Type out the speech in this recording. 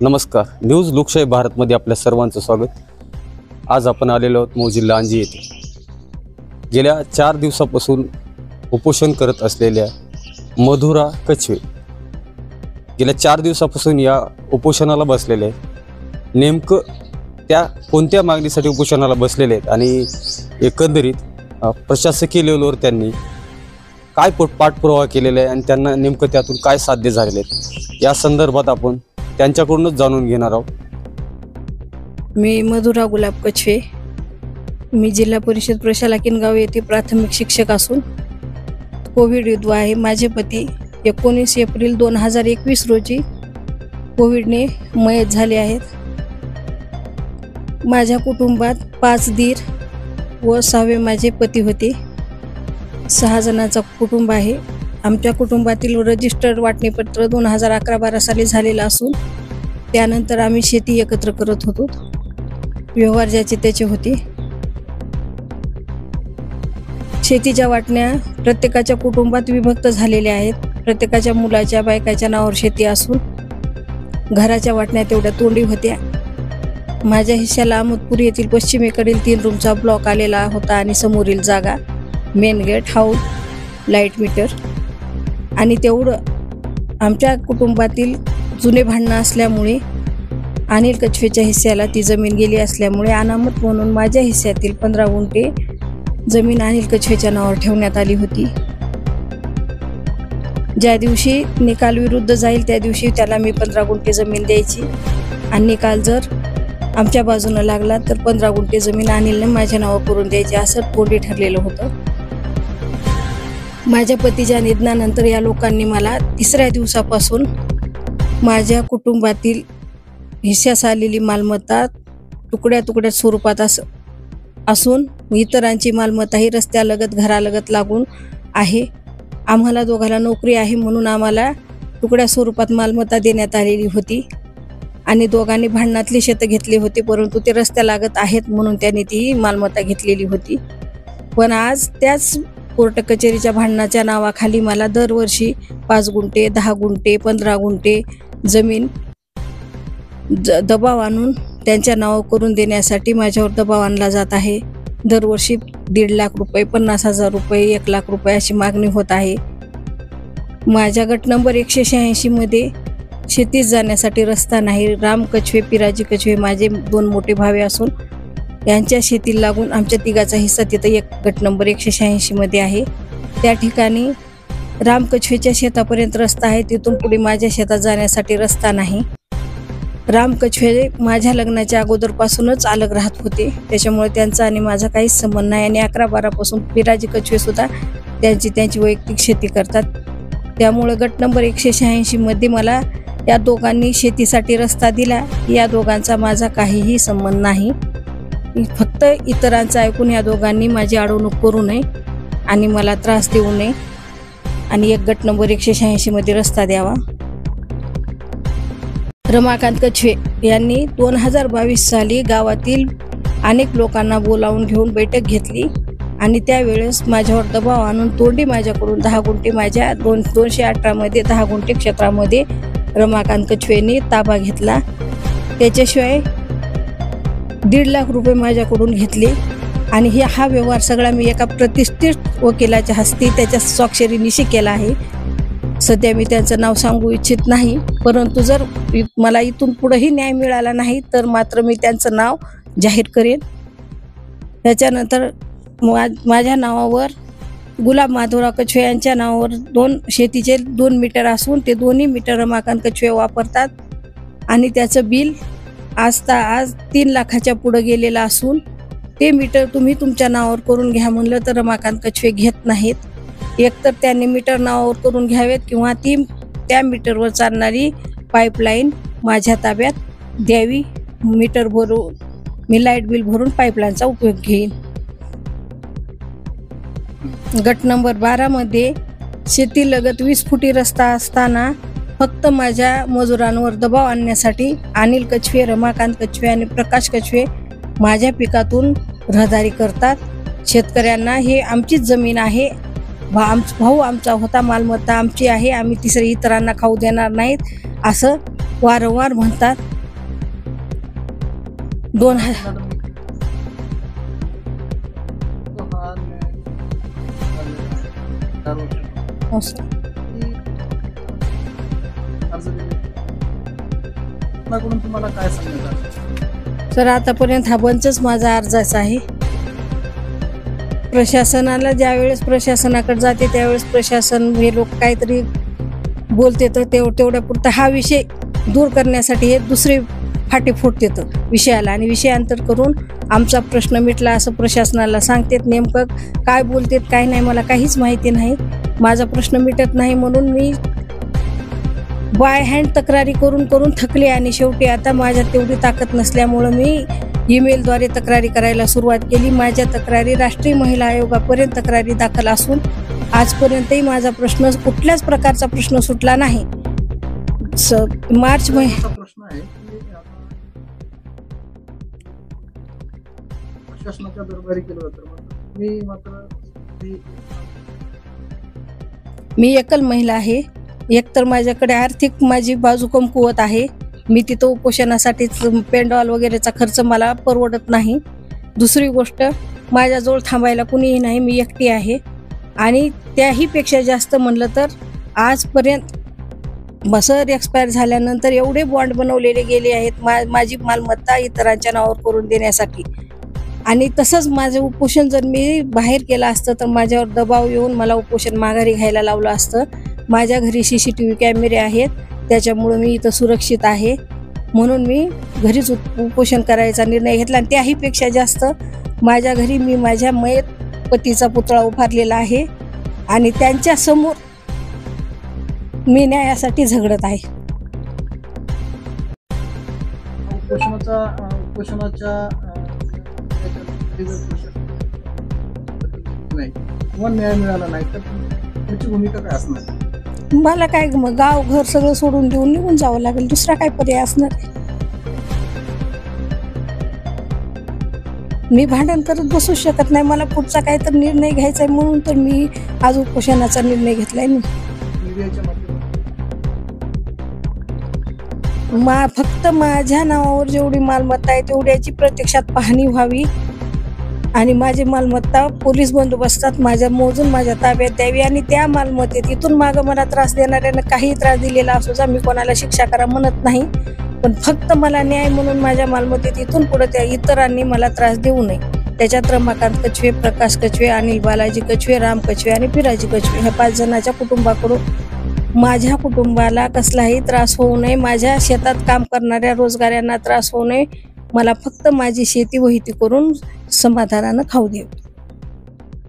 नमस्कार, न्यूज लोकशाही भारतमध्ये आपल्या सर्वांचं स्वागत। आज आपण आलेलो आहोत मौजी लांजी येथे। गेल्या 4 दिवसापासून उपोषण करत असलेल्या मधुरा कछवे गेल्या 4 दिवसापासून या उपोषणाला बसलेले आहेत। नेमकं त्या कोणत्या मागणीसाठी उपोषणाला बसलेले आहेत आणि एकंदरीत प्रशासकीय लेवलवर त्यांनी काय पाठपुरावा केलेला आहे आणि त्यांना नेमकं त्यातून काय साध्य झालेले आहे या संदर्भात आपण त्यांच्याकडूनच जाणून घेणार आहोत। मी मधुरा गुलाब कछवे, मी जिल्हा परिषद प्रशाला किनगाव येथे प्राथमिक शिक्षक असून कोविड विधवा आहे। माझे पती 19 एप्रिल 2021 रोजी कोविडने मयत झाले आहेत। माझ्या कुटुंबात 5 दीर व 6वे माझे पती होते। 6 जणांचा कुटुंब आहे। आमच्या कुटुंबातील रजिस्टर्ड वाटणीपत्र 2011-12 साली झालेलं असून त्यानंतर आम्ही शेती एकत्र करत होतो। व्यवहार ज्याचे त्याचे होते। शेतीच्या वाटण्या प्रत्येकाच्या कुटुंबात विभक्त झालेल्या आहेत। प्रत्येकाच्या मुलाच्या बायकाच्या नावावर शेती असून घराच्या वाटण्या तेवढ्या तोंडी होत्या। माझ्या हिश्श्याला अहमदपूर येथील पश्चिमेकडील 3 रूमचा ब्लॉक आलेला होता आणि समोरील जागा, main gate, house, light meter आणि तेवढं आमच्या कुटुंबातील जुने भांडणं असल्यामुळे अनिल कछवेच्या हिस्स्याला ती जमीन गेली असल्यामुळे अनामत म्हणून माझ्या हिस्स्यातील 15 गुंठे जमीन अनिल कछवेच्या नावावर ठेवण्यात आली होती। ज्या दिवशी निकाल विरुद्ध जाईल त्या दिवशी त्याला मी 15 गुंठे जमीन द्यायची आणि निकाल जर आमच्या बाजूने लागला तर 15 गुंठे जमीन अनिलने माझ्या नावावर करून द्यायची असं तोंडी ठरलेलं होतं। माझ्या पतीच्या निधनानंतर या लोकांनी मला 3ऱ्या दिवसापासून माझ्या कुटुंबातील हिस्स्यास आलेली मालमत्ता तुकड्या स्वरूपात असून इतरांची मालमत्ता ही रस्त्यालगत घरालगत लागून आहे। आम्हाला दोघांना नोकरी आहे म्हणून आम्हाला तुकड्या स्वरूपात मालमत्ता देण्यात आलेली होती आणि दोघांनी भांडणातली शेतं घेतली होती, परंतु ते रस्त्या लागत आहेत म्हणून त्यांनी ती मालमत्ता घेतलेली होती। पण आज त्याच कोर्ट कचेरीच्या भांडणाच्या नावाखाली मला दरवर्षी 5 गुंठे, 10 गुंठे, 15 गुंठे जमीन दबाव आणून त्यांच्या नाव करून देण्यासाठी माझ्यावर दबाव आणला जात आहे। दरवर्षी 1.5 लाख रुपये, 50,000 रुपये, 1 लाख रुपये अशी मागणी होत आहे। माझ्या गट नंबर 186 मध्ये शेतीस जाण्यासाठी रस्ता नाही। राम कछवे, पिराजी कछवे माझे 2 मोठे भावे असून यांच्या शेतीला लागून आमच्या तिघाचा हिस्सा तिथं एक गट नंबर 186 मध्ये आहे। त्या ठिकाणी राम कछवेच्या शेतापर्यंत रस्ता आहे, तिथून पुढे माझ्या शेतात जाण्यासाठी रस्ता नाही। राम कछवे माझ्या लग्नाच्या अगोदरपासूनच अलग राहत होते, त्याच्यामुळे त्यांचा आणि माझा काहीच संबंध नाही आणि 11-12 पासून पिराजी कछवे सुद्धा त्यांची वैयक्तिक शेती करतात। त्यामुळे गट नंबर 186 मध्ये मला या दोघांनी शेतीसाठी रस्ता दिला। या दोघांचा माझा काहीही संबंध नाही। फक्त इतरांचं ऐकून या दोघांनी माझी अडवणूक करू नये आणि मला त्रास देऊ नये आणि एक गट नंबर 186 मध्ये रस्ता द्यावा। रमाकांत कछवे यांनी 2022 साली गावातील अनेक लोकांना बोलावून घेऊन बैठक घेतली आणि त्यावेळेस माझ्यावर दबाव आणून तोंडी माझ्याकडून 10 गुंठे माझ्या 218 मध्ये 10 गुंठे क्षेत्रामध्ये रमाकांत कछवेंनी ताबा घेतला। त्याच्याशिवाय 1.5 लाख रुपये माझ्याकडून घेतले आणि हा व्यवहार सगळा मी एका प्रतिष्ठित वकिलाच्या हस्ते त्याच्या स्वाक्षरीनिशी केला आहे। सध्या मी त्यांचं नाव सांगू इच्छित नाही, परंतु जर मला इथून पुढेही न्याय मिळाला नाही तर मात्र मी त्यांचं नाव जाहीर करेन। त्याच्यानंतर माझ्या नावावर गुलाब माधवराव कछवे यांच्या नावावर 2 शेतीचे 2 मीटर असून ते दोन्ही मीटर रमाकांत कछवे वापरतात आणि त्याचं बिल आज 3 लाखाच्या पुढे गेलेलं असून ते मीटर तुम्ही तुमच्या नावावर करून घ्या म्हणलं तर रमाकांत कछवे घेत नाहीत। एकतर त्यांनी मीटर नावावर करून घ्यावेत किंवा त्या मीटरवर चालणारी पाईपलाईन माझ्या ताब्यात द्यावी। मीटर भरून मी लाईट बिल भरून पाईपलाईनचा उपयोग घेईन। गट नंबर 12 मध्ये शेतीलगत 20 फुटी रस्ता असताना फक्त माझ्या मजुरांवर दबाव आणण्यासाठी अनिल कछवे, रमाकांत कछवे आणि प्रकाश कछवे माझ्या पिकातून रहदारी करतात। शेतकऱ्यांना हे आमचीच जमीन आहे, भाऊ आमचा होता, मालमत्ता आमची आहे, आम्ही तिसऱ्या इतरांना खाऊ देणार नाहीत असं वारंवार म्हणतात। 2000 मॅडम, तो हा न्याय झालेला आहे. 4 वर्षापूर्वी. हो सर. की अर्ज दिले त्याकडून तुम्हाला काय सांगण्यात आलं? सर आतापर्यंत हा बंचच माझा अर्जाचा आहे. प्रशासनाला ज्यावेळेस प्रशासनाकडे जाते त्यावेळेस प्रशासन हे लोक काहीतरी बोलते तर तेवढ्या पुरता हा विषय दूर करण्यासाठी हे दुसरे फाटे फुटते विषयाला आणि विषयांतर करून आमचा प्रश्न मिटला असं प्रशासनाला सांगतेत. नेमकं काय बोलतेत काय नाही मला काहीच माहिती नाही. माझा प्रश्न मिटत नाही म्हणून मी बाय हँड तक्रारी करून करून थकले आणि शेवटी आता माझ्यात तेवढी ताकद नसल्यामुळं मी ईमेलद्वारे तक्रारी करायला सुरुवात केली. माझ्या तक्रारी राष्ट्रीय महिला आयोगापर्यंत तक्रारी दाखल असून आजपर्यंतही माझा प्रश्न कुठल्याच प्रकारचा प्रश्न सुटला नाही. मार्च असा प्रश्न आहे की आता प्रशासनाच्या दरबारी केलं जातं, मी मात्र मी एकल महिला आहे. एकतर माझ्याकडे आर्थिक माझी बाजू कमकुवत आहे. मी तिथं उपोषणासाठीच पेंडॉल वगैरेचा खर्च मला परवडत नाही. दुसरी गोष्ट माझ्याजवळ थांबायला कुणीही नाही. मी एकटी आहे आणि त्याहीपेक्षा जास्त म्हणलं तर आजपर्यंत सर एक्सपायर झाल्यानंतर एवढे बॉन्ड बनवलेले गेले आहेत माझी मालमत्ता इतरांच्या नावावर करून देण्यासाठी. आणि तसंच माझं उपोषण जर मी बाहेर केलं असतं तर माझ्यावर दबाव येऊन मला उपोषण माघारी घ्यायला लावलं असतं. माझ्या घरी CCTV कॅमेरे आहेत त्याच्यामुळं मी इथं सुरक्षित आहे म्हणून मी घरीच उपोषण करायचा निर्णय घेतला. आणि त्याहीपेक्षा जास्त माझ्या घरी मी माझ्या मयत पतीचा पुतळा उभारलेला आहे आणि त्यांच्या समोर मी न्यायासाठी झगडत आहे. उपोषणाच्या नाही किंवा न्याय मिळाला नाही तर तुमची भूमिका काय असणार? मला काय मग गाव घर सगळं सोडून देऊन निघून जावं लागेल. दुसरा काय पर्याय असणार आहे? मी भांडण करत बसू शकत नाही. मला पुढचा काय तर निर्णय घ्यायचा आहे म्हणून तर मी आज उपोषणाचा निर्णय घेतलाय. मीडियाच्या माध्यमातून फक्त माझ्या नावावर जेवढी मालमत्ता आहे तेवढ्याची प्रत्यक्षात पाहणी व्हावी आणि माझी मालमत्ता पोलीस बंदोबस्तात मोजून माझ्या ताब्यात द्यावी. आणि त्या मालमत्तेत इथून मागं मला त्रास देणाऱ्यानं काही त्रास दिलेला असो मी कोणाला शिक्षा करा म्हणत नाही, पण फक्त मला न्याय म्हणून माझ्या मालमत्तेत इथून पुढे त्या इतरांनी मला त्रास देऊ नये. त्याच्यात रमाकांत कछवे, प्रकाश कछवे, अनिल बालाजी कछवे, राम कछवे आणि पिराजी कछवे ह्या 5 जणांच्या कुटुंबाकडून माझ्या कुटुंबाला कसलाही त्रास होऊ नये. माझ्या शेतात काम करणाऱ्या रोजगाऱ्यांना त्रास होऊ नये. मला फक्त माझी शेती वहिती करून समाधानानं खाऊ द्यावी.